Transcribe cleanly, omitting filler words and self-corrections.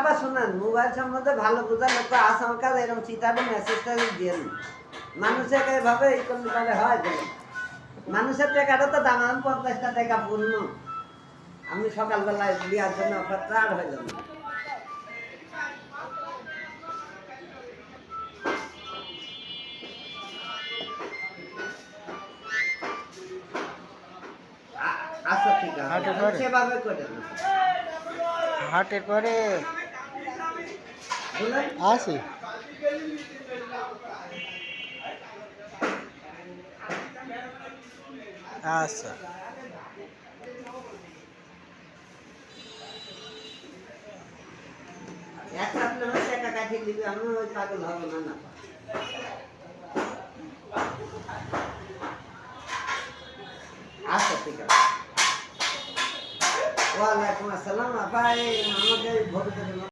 আবার শোনেন, মোবাইল সম্বন্ধে ভালো বোঝার লোক আছে আমার কাছে, এরকম চিটারে মেসেজটা দিয়ে মানুষের এভাবে এই করলে তাহলে হয় কেন? মানুষের টাকাটা তো দাম, আমি 50টা টাকা পূর্ণ, আমি সকালবেলায় দেওয়ার জন্য অফারটা আর হয়ে যাবে। আচ্ছা ঠিক আছে, সেভাবে করে না। হাটের পরে আসি। আচ্ছা একটা আপনি আমার টাকা কাটিয়ে দিবি, আমি ওই পাগল হবো না। না আচ্ছা ঠিক আছে। ওয়ালাইকুম আসসালাম। ভাই আমাকে ভোট দেবেন।